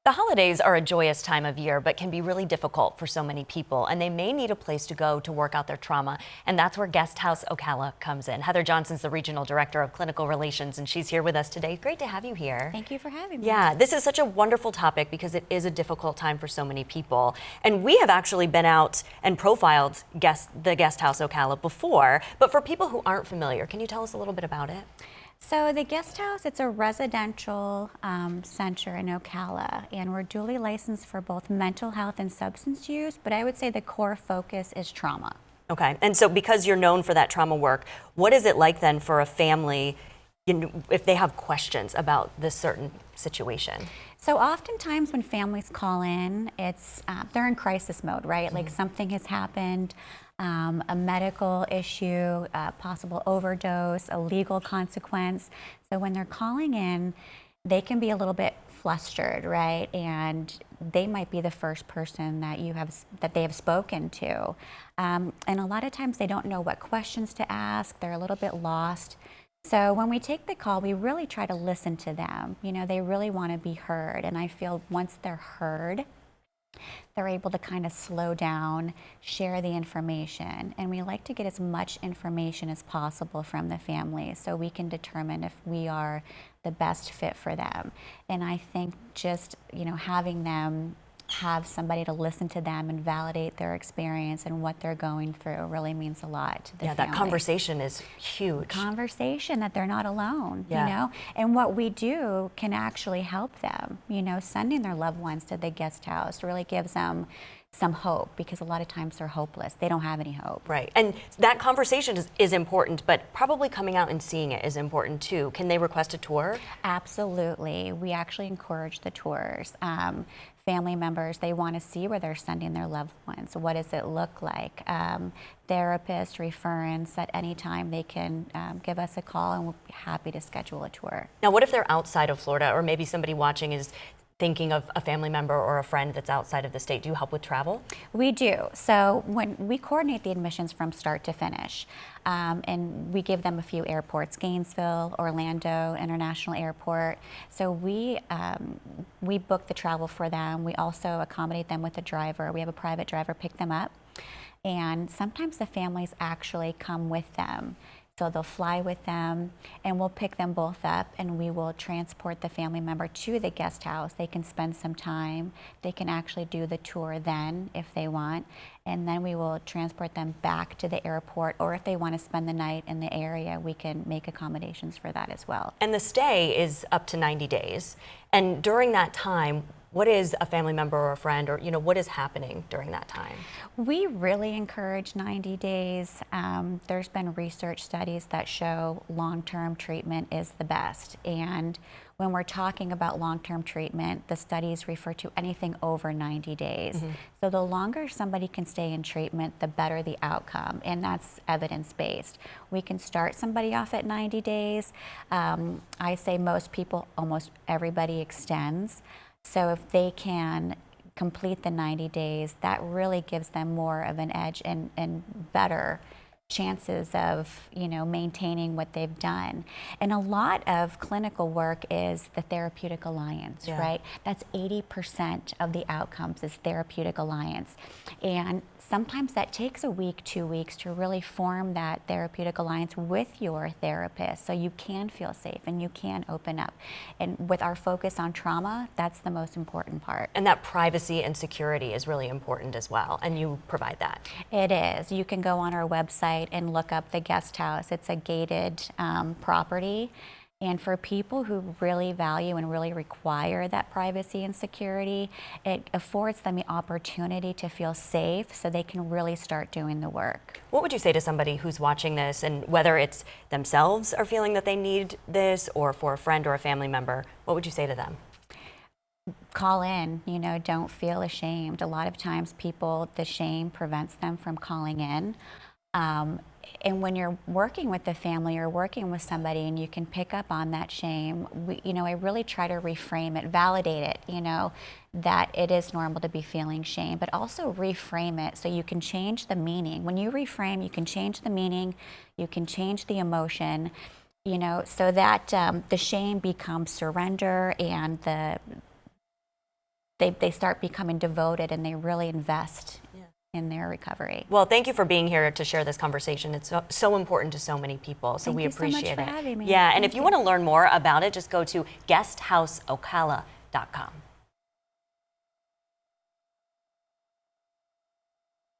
The holidays are a joyous time of year, but can be really difficult for so many people, and they may need a place to go to work out their trauma, and that's where Guest House Ocala comes in. Heather Johnson's the Regional Director of Clinical Relations, and she's here with us today. Great to have you here. Thank you for having me. Yeah, this is such a wonderful topic because it is a difficult time for so many people. And we have actually been out and profiled the Guest House Ocala before, but for people who aren't familiar, can you tell us a little bit about it? So the Guest House, it's a residential center in Ocala, and we're duly licensed for both mental health and substance use, but I would say the core focus is trauma. Okay, and so because you're known for that trauma work, what is it like then for a family, if they have questions about this certain situation? So oftentimes when families call in, it's they're in crisis mode, right? Mm-hmm. Like something has happened, a medical issue, a possible overdose, a legal consequence. So when they're calling in, they can be a little bit flustered, right? And they might be the first person that they have spoken to. And a lot of times they don't know what questions to ask. They're a little bit lost. So when we take the call, we really try to listen to them. You know, they really want to be heard. And I feel once they're heard, they're able to kind of slow down, share the information. And we like to get as much information as possible from the family so we can determine if we are the best fit for them. And I think just, having them have somebody to listen to them and validate their experience and what they're going through really means a lot to the family. That conversation is huge. Conversation that they're not alone, Yeah. And what we do can actually help them, sending their loved ones to the guest house really gives them some hope, because a lot of times they're hopeless. They don't have any hope. Right, and that conversation is important, but probably coming out and seeing it is important too. Can they request a tour? Absolutely. We actually encourage the tours. Family members, they want to see where they're sending their loved ones. What does it look like? Therapists, referents, at any time they can give us a call and we'll be happy to schedule a tour. Now, what if they're outside of Florida, or maybe somebody watching is thinking of a family member or a friend that's outside of the state? Do you help with travel? We do. So when we coordinate the admissions from start to finish, and we give them a few airports: Gainesville, Orlando International Airport. So we book the travel for them. We also accommodate them with a driver. We have a private driver pick them up, and sometimes the families actually come with them. So they'll fly with them, and we'll pick them both up, and we will transport the family member to the guest house. They can spend some time. They can actually do the tour then if they want, and then we will transport them back to the airport, or if they want to spend the night in the area, we can make accommodations for that as well. And the stay is up to 90 days. And during that time, what is a family member or a friend, or what is happening during that time? We really encourage 90 days. There's been research studies that show long-term treatment is the best. And when we're talking about long-term treatment, the studies refer to anything over 90 days. Mm-hmm. So the longer somebody can stay in treatment, the better the outcome, and that's evidence-based. We can start somebody off at 90 days. I say most people, almost everybody extends. So if they can complete the 90 days, that really gives them more of an edge and better chances of maintaining what they've done. And a lot of clinical work is the therapeutic alliance, right? That's 80% of the outcomes is therapeutic alliance. And sometimes that takes a week, 2 weeks to really form that therapeutic alliance with your therapist so you can feel safe and you can open up. And with our focus on trauma, that's the most important part. And that privacy and security is really important as well, and you provide that. It is. You can go on our website and look up the guest house. It's a gated property. And for people who really value and really require that privacy and security, it affords them the opportunity to feel safe so they can really start doing the work. What would you say to somebody who's watching this, and whether it's themselves are feeling that they need this, or for a friend or a family member, what would you say to them? Call in, don't feel ashamed. A lot of times the shame prevents them from calling in. And when you're working with the family or working with somebody and you can pick up on that shame, I really try to reframe it, validate it, that it is normal to be feeling shame, but also reframe it so you can change the meaning. When you reframe, you can change the meaning, you can change the emotion, so that the shame becomes surrender, and they start becoming devoted and they really invest in their recovery. Well, thank you for being here to share this conversation. It's so important to so many people, so we appreciate Thank you so much it. for having me. Yeah, and Thank if you you. want to learn more about it, just go to guesthouseocala.com.